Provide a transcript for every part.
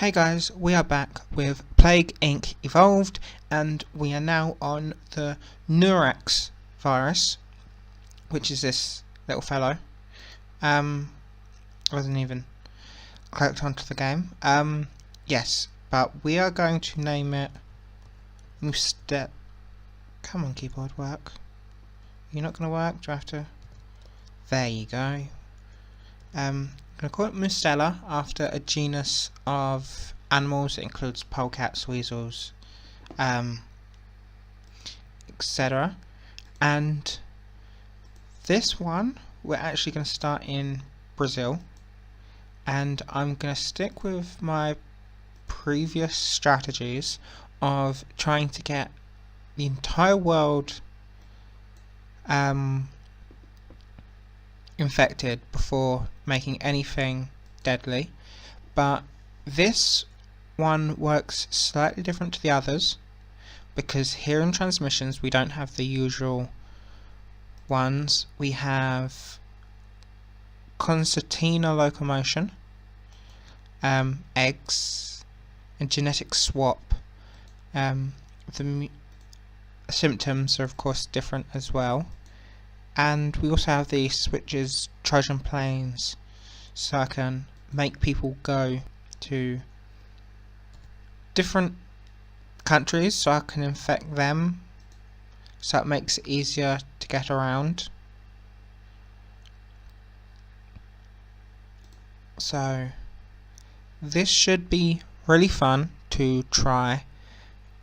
Hey guys, we are back with Plague Inc. Evolved, and we are now on the Nurex virus, which is this little fellow. I wasn't even clicked onto the game. Yes, but we are going to name it Mustela. Come on, keyboard, work. You're not going to work? Do I have to? There you go. I'm going to call it Mustela after a genus of animals that includes polecats, weasels, etc. And this one, we're actually going to start in Brazil, and I'm going to stick with my previous strategies of trying to get the entire world infected before making anything deadly. But this one works slightly different to the others, because here in transmissions we don't have the usual ones. We have concertina locomotion, eggs, and genetic swap. The symptoms are of course different as well. And we also have these, which is Trojan planes, so I can make people go to different countries so I can infect them, so it makes it easier to get around. So this should be really fun to try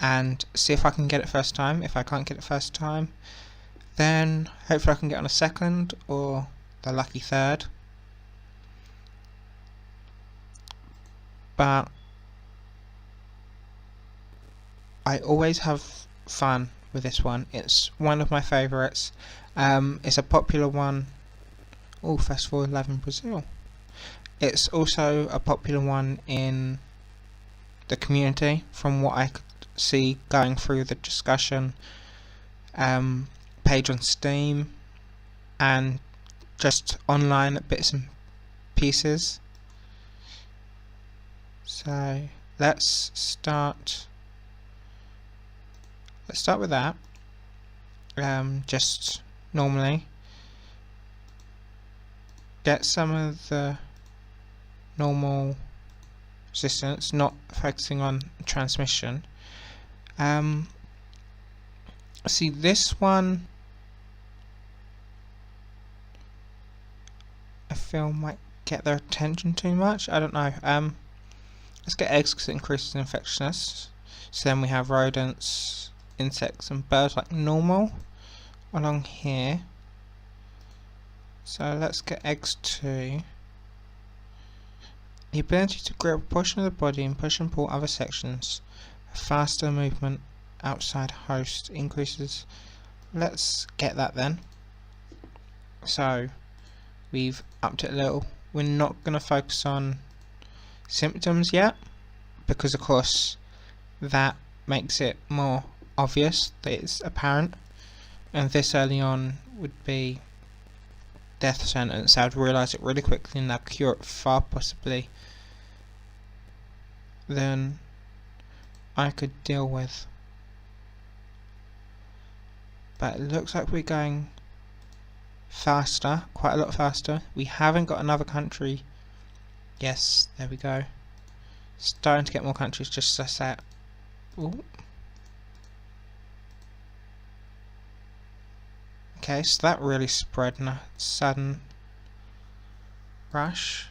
and see if I can get it first time. If I can't get it first time, then hopefully I can get on a second or the lucky third. But I always have fun with this one. It's one of my favourites. It's a popular one. Oh, Festival 11 Brazil. It's also a popular one in the community, from what I could see going through the discussion page on Steam and just online at bits and pieces. So let's start with that. Just normally get some of the normal resistance, not focusing on transmission. See, this one I feel might get their attention too much. I don't know. Let's get eggs because it increases infectiousness. So then we have rodents, insects, and birds like normal along here. So let's get eggs too. The ability to grip a portion of the body and push and pull other sections. Faster movement outside host increases. Let's get that then. So we've upped it a little. We're not going to focus on symptoms yet, because of course that makes it more obvious that it's apparent, and this early on would be death sentence. I would realise it really quickly and I'd cure it far possibly than I could deal with. But it looks like we're going faster, quite a lot faster. We haven't got another country. Yes, there we go. Starting to get more countries just as that. Ooh. Okay, so that really spread in a sudden rush.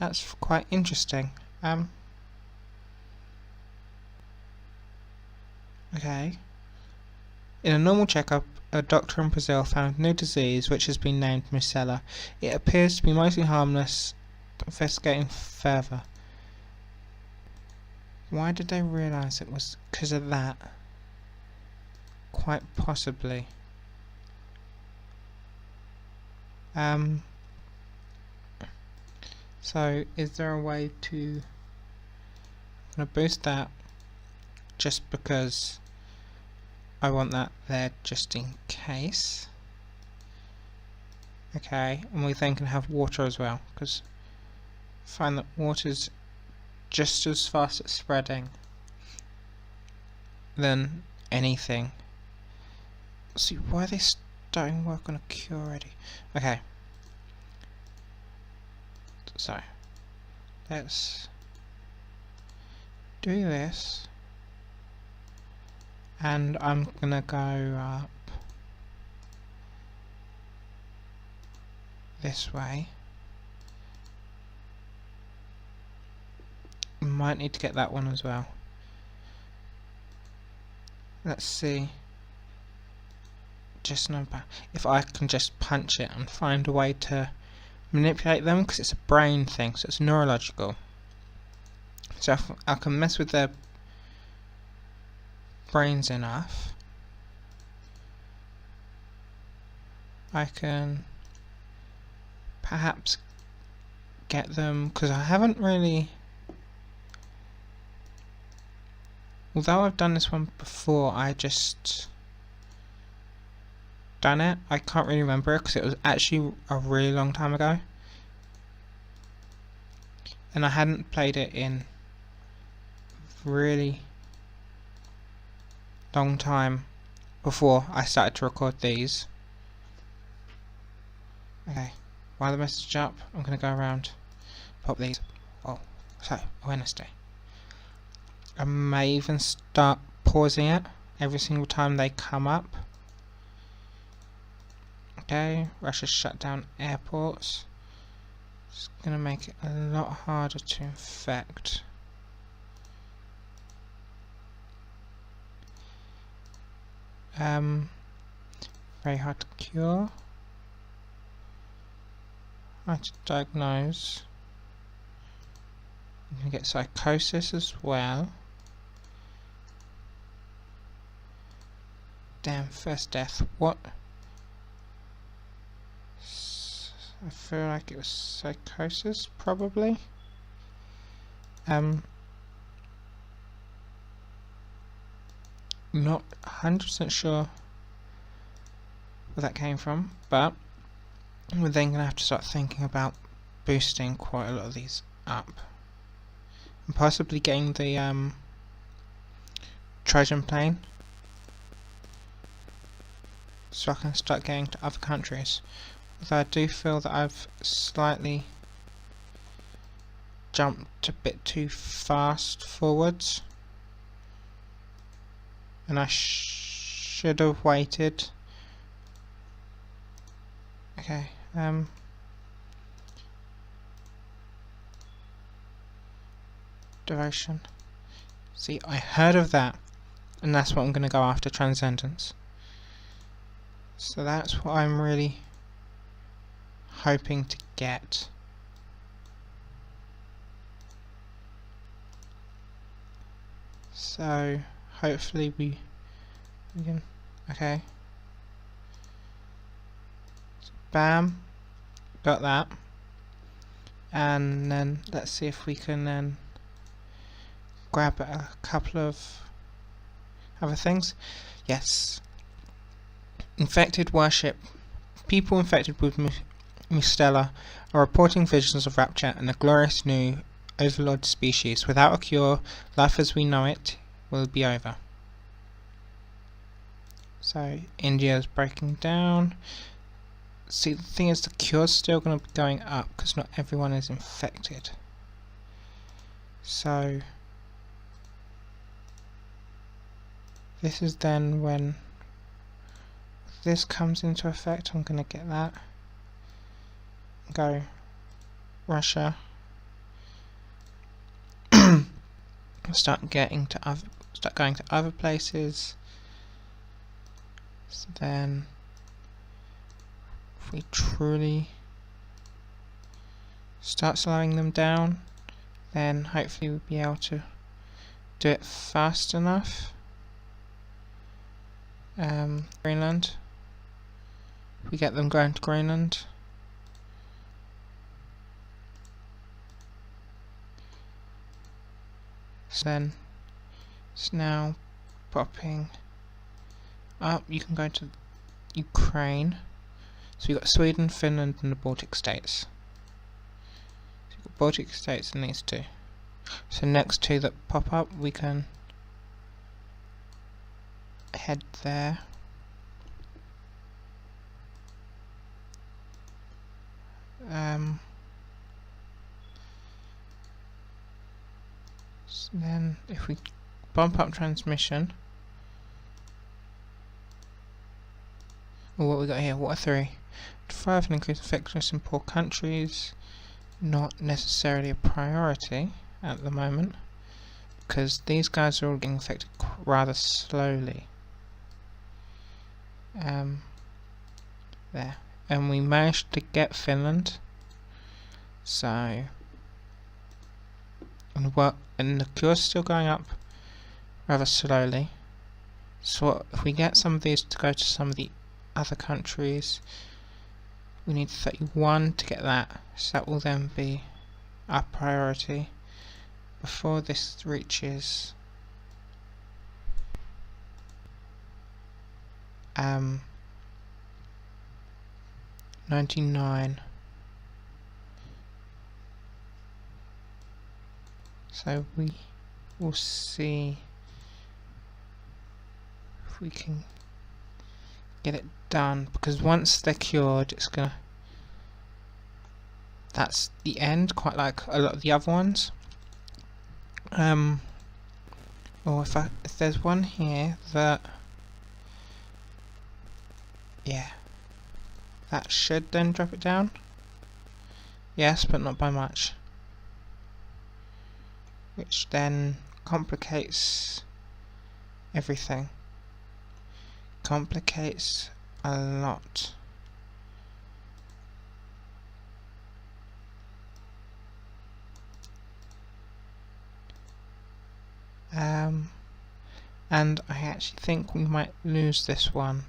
That's quite interesting. Okay. In a normal checkup, a doctor in Brazil found a new disease which has been named Mustela. It appears to be mostly harmless. Investigating further. Why did they realise it was because of that? Quite possibly. So is there a way to... I'm going to boost that just because I want that there just in case. Okay, and we then can have water as well, because I find that water's just as fast at spreading than anything. Let's see, why are they starting work on a cure already? Okay. So, let's do this. And I'm gonna go up this way. Might need to get that one as well. Let's see. Just know if I can just punch it and find a way to manipulate them, because it's a brain thing, so it's neurological. So if I can mess with their brains enough, I can perhaps get them, because I haven't really, although I've done this one before, I just done it. I can't really remember it because it was actually a really long time ago, and I hadn't played it in really long time before I started to record these. Okay, while the message up, I'm going to go around, pop these. Oh, so Wednesday. I may even start pausing it every single time they come up. Okay, Russia shut down airports. It's going to make it a lot harder to infect. Very hard to cure. Hard to diagnose. You can get psychosis as well. Damn, first death. What? I feel like it was psychosis, probably. Not 100% sure where that came from, but we're then going to have to start thinking about boosting quite a lot of these up, and possibly getting the Trojan plane, so I can start getting to other countries. Although I do feel that I've slightly jumped a bit too fast forwards, and I should have waited. Okay, devotion. See, I heard of that, and that's what I'm going to go after, transcendence. So that's what I'm really hoping to get. So hopefully we can. Okay. So bam, got that. And then let's see if we can then grab a couple of other things. Yes. Infected worship. People infected with Mustela are reporting visions of rapture and a glorious new overlord species. Without a cure, life as we know it will be over. So India is breaking down. See, the thing is, the cure's still going to be going up because not everyone is infected. So this is then when this comes into effect. I'm going to get that. Go Russia. start going to other places. So then if we truly start slowing them down, then hopefully we'll be able to do it fast enough. Greenland. If we get them going to Greenland. So then it's now popping up. You can go to Ukraine. So you've got Sweden, Finland and the Baltic states. So you've got Baltic states and these two. So next two that pop up, we can head there. So then if we bump up transmission, or what we got here, water 3. 5 and increase effectiveness in poor countries. Not necessarily a priority at the moment, because these guys are all getting affected rather slowly. There. And we managed to get Finland. So, and the cure's still going up rather slowly. So if we get some of these to go to some of the other countries, we need 31 to get that. So that will then be our priority before this reaches 99. So we will see if we can get it done, because once they're cured, it's gonna, that's the end, quite like a lot of the other ones. Or if there's one here that, yeah, that should then drop it down. Yes, but not by much. Which then complicates everything. Complicates a lot. And I actually think we might lose this one.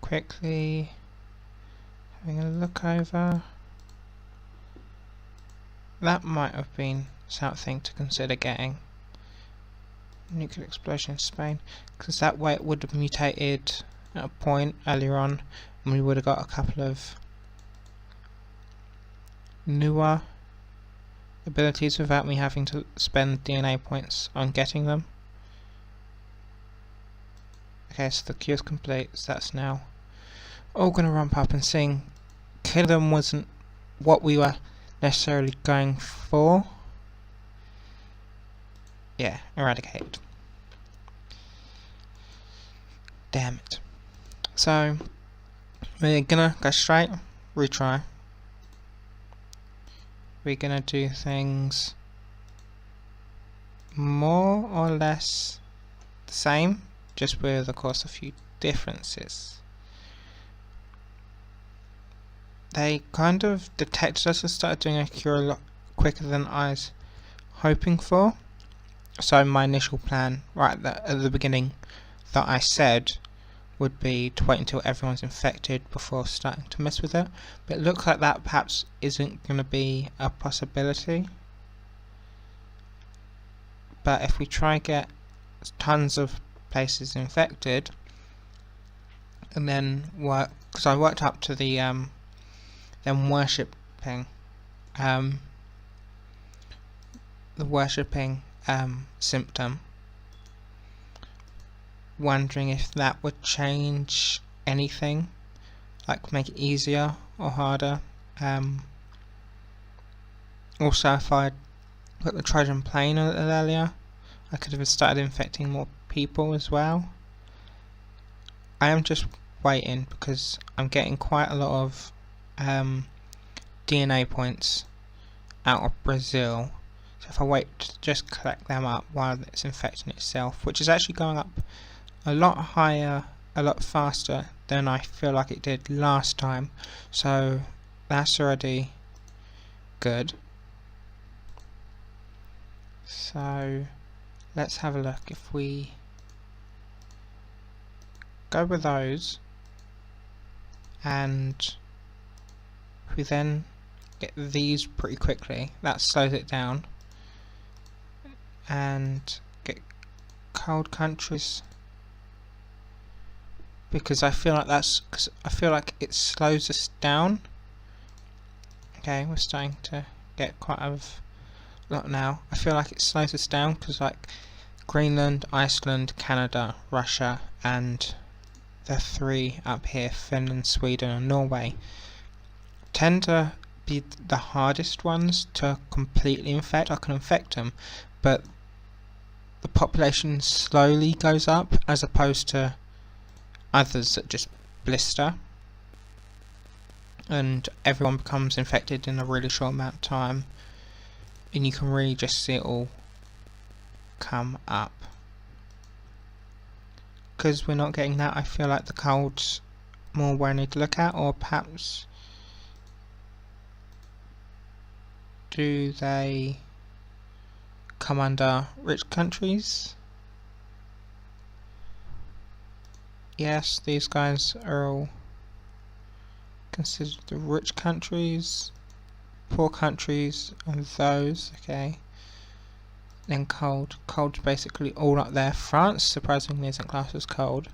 Quickly having a look over. That might have been something to consider getting. Nuclear explosion in Spain, because that way it would have mutated at a point earlier on, and we would have got a couple of newer abilities without me having to spend DNA points on getting them. Okay, so the cure's complete, so that's now all going to ramp up, and seeing killing them wasn't what we were necessarily going for. Yeah, eradicated. Damn it. So we're gonna go straight, retry. We're gonna do things more or less the same, just with of course a few differences. They kind of detected us and started doing a cure a lot quicker than I was hoping for. So my initial plan right at the beginning that I said would be to wait until everyone's infected before starting to mess with it, but it looks like that perhaps isn't going to be a possibility. But if we try and get tons of places infected, and then work, because I worked up to the them worshipping symptom, wondering if that would change anything, like make it easier or harder. Also, if I put the Trojan plane a little earlier, I could have started infecting more people as well. I am just waiting because I'm getting quite a lot of DNA points out of Brazil. So if I wait to just collect them up while it's infecting itself, which is actually going up a lot higher, a lot faster than I feel like it did last time, so that's already good. So let's have a look. If we go with those, and if we then get these pretty quickly, that slows it down, and get cold countries because I feel like it slows us down. Okay, we're starting to get quite a lot now. I feel like it slows us down because like Greenland, Iceland, Canada, Russia, and the three up here, Finland, Sweden, and Norway, tend to be the hardest ones to completely infect. I can infect them, but the population slowly goes up as opposed to others that just blister and everyone becomes infected in a really short amount of time, and you can really just see it all come up. Because we're not getting that, I feel like the cold's more where I need to look at, or perhaps do they come under rich countries? Yes, these guys are all considered the rich countries, poor countries, and those, okay. Then cold's basically all up there. France, surprisingly, isn't classed as cold.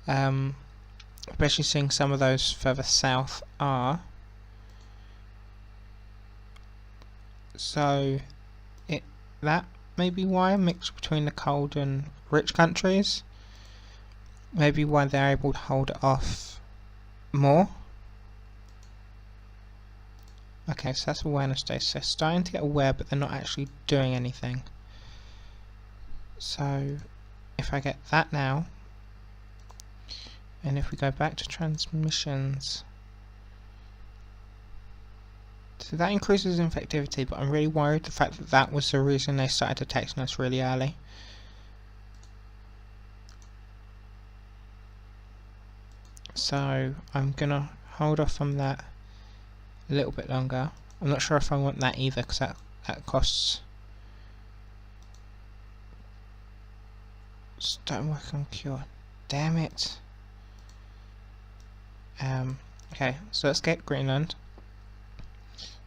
Especially seeing some of those further south are. So, that may be why a mix between the cold and rich countries. Maybe why they're able to hold it off more. Okay, so that's awareness day. So they're starting to get aware, but they're not actually doing anything. So if I get that now, and if we go back to transmissions, so that increases infectivity, but I'm really worried the fact that that was the reason they started detecting us really early. So I'm gonna hold off on that a little bit longer. I'm not sure if I want that either, because that costs. Don't work on cure. Damn it. Okay, so let's get Greenland.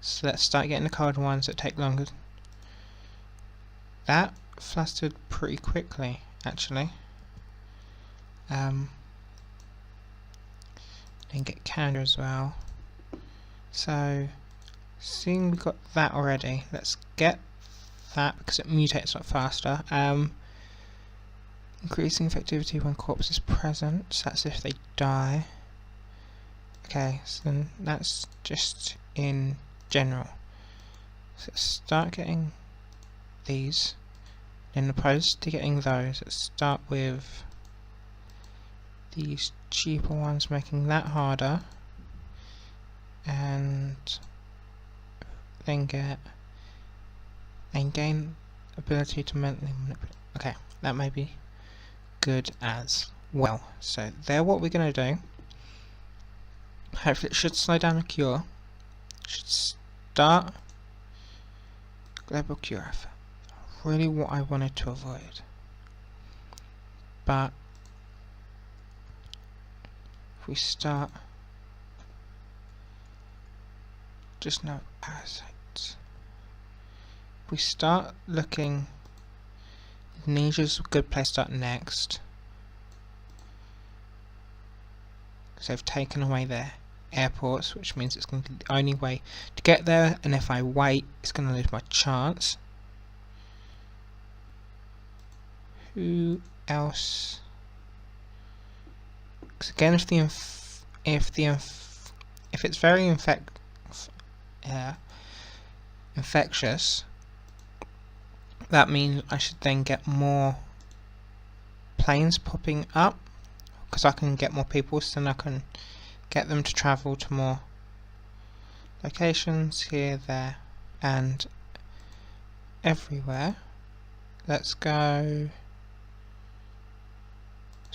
So let's start getting the colder ones that take longer. That flustered pretty quickly, actually. Then get Canada as well. So, seeing we've got that already, let's get that because it mutates a lot faster. Increasing infectivity when corpse is present, so that's if they die. Okay, so then that's just in general. So let's start getting these. In opposed to getting those, let's start with these cheaper ones, making that harder. And then gain ability to mentally manipulate. Okay, that may be good as well. So there, what we're going to do. Hopefully it should slow down a cure. Should start global cure effort. Really what I wanted to avoid. But if we start just no parasites. If we start looking, Indonesia's a good place to start next. Because they've taken away their airports, which means it's going to be the only way to get there, and if I wait, it's going to lose my chance. Who else? Because again, if it's very infectious, that means I should then get more planes popping up, because I can get more people, so then I can get them to travel to more locations here, there, and everywhere. Let's go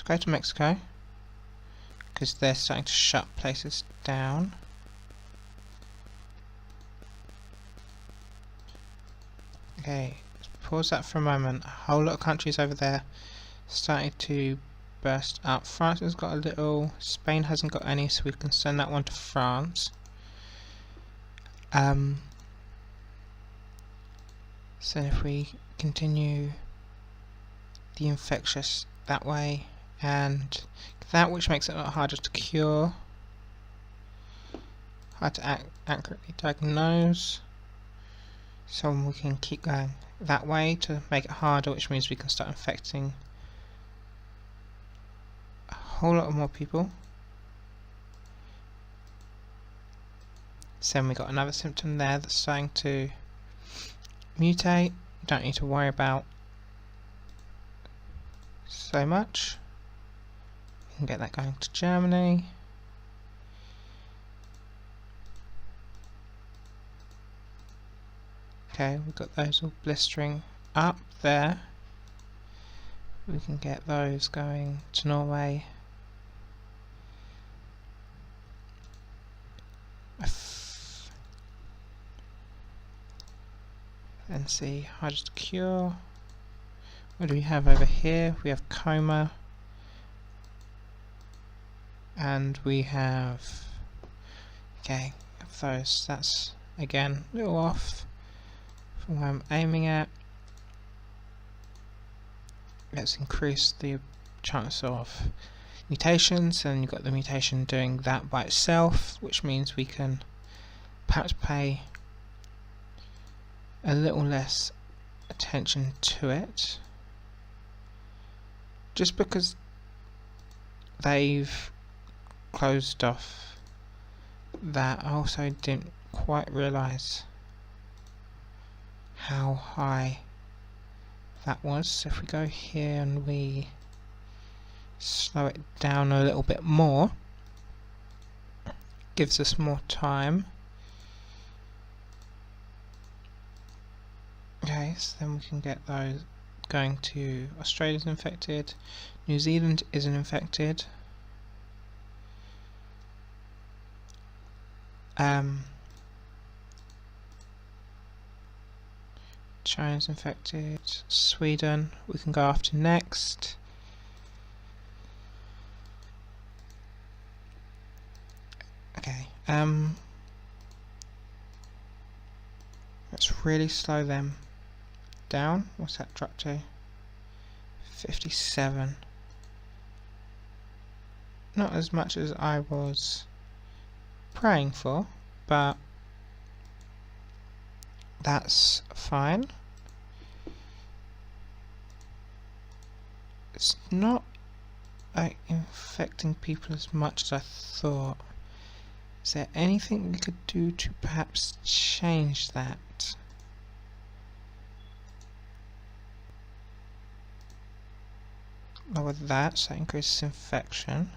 to Mexico, because they're starting to shut places down. Okay, let's pause that for a moment. A whole lot of countries over there starting to burst up. France has got a little, Spain hasn't got any, so we can send that one to France. So if we continue the infectious that way, and that, which makes it a lot harder to cure, hard to accurately diagnose. So we can keep going that way to make it harder, which means we can start infecting a whole lot more people. So then we got another symptom there that's starting to mutate. Don't need to worry about so much. We can get that going to Germany. Okay, we've got those all blistering up there. We can get those going to Norway. And see, harder to cure. What do we have over here? We have coma. And we have, okay, those. That's again a little off from where I'm aiming at. Let's increase the chance of mutations, and you've got the mutation doing that by itself, which means we can perhaps pay a little less attention to it, just because they've closed off that. I also didn't quite realise how high that was. So if we go here and we slow it down a little bit more, gives us more time. Okay, so then we can get those going to Australia's infected, New Zealand isn't infected. China's infected, Sweden we can go after next. Okay, let's really slow them down. What's that drop to? 57. Not as much as I was praying for, but that's fine. It's not infecting people as much as I thought. Is there anything we could do to perhaps change that? Lower that, so that increases infection.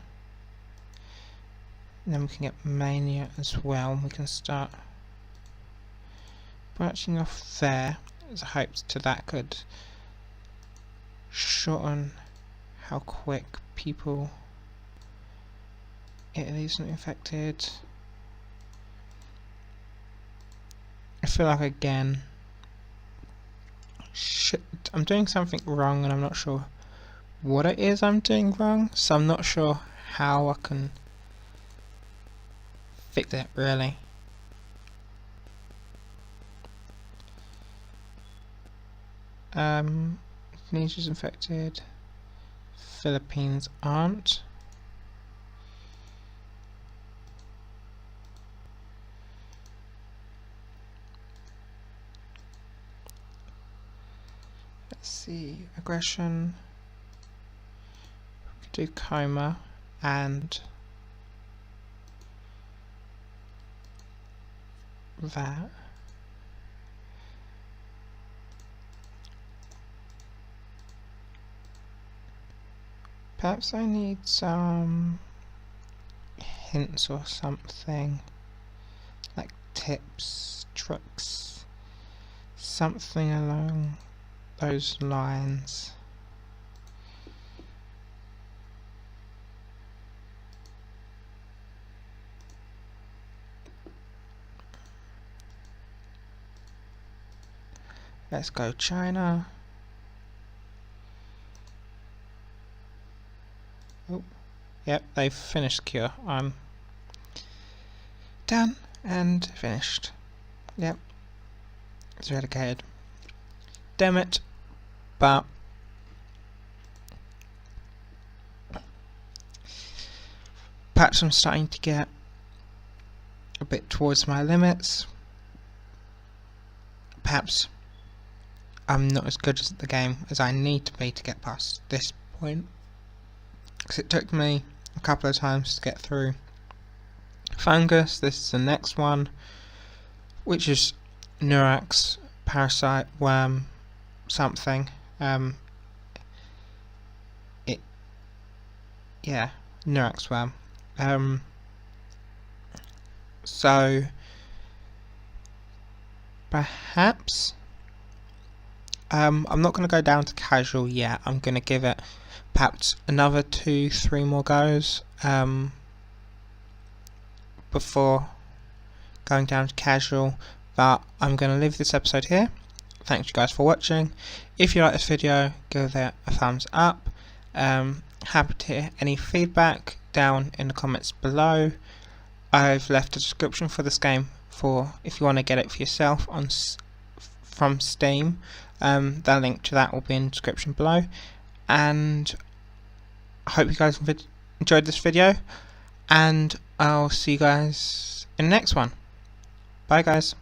And then we can get mania as well. We can start branching off there. There's a hope to that could shorten how quick people Italy's not infected. I feel like again I'm doing something wrong, and I'm not sure what it is I'm doing wrong, so I'm not sure how I can fix it really. Indonesia's infected, Philippines aren't. Let's see, aggression. We could do coma and that. Perhaps I need some hints or something, like tips, tricks, something along those lines. Let's go China. Oh, yep, they've finished cure. I'm done and finished. Yep, it's eradicated. Damn it, but perhaps I'm starting to get a bit towards my limits. Perhaps I'm not as good at the game as I need to be to get past this point, because it took me a couple of times to get through fungus. This is the next one, which is Neurax, parasite, worm, something. Neurax worm. So perhaps I'm not going to go down to casual yet. I'm going to give it perhaps another 2-3 more goes before going down to casual, but I'm going to leave this episode here. Thanks you guys for watching. If you like this video, give it a thumbs up. Happy to hear any feedback down in the comments below. I've left a description for this game for if you want to get it for yourself on from Steam. The link to that will be in the description below, and I hope you guys enjoyed this video, and I'll see you guys in the next one. Bye guys.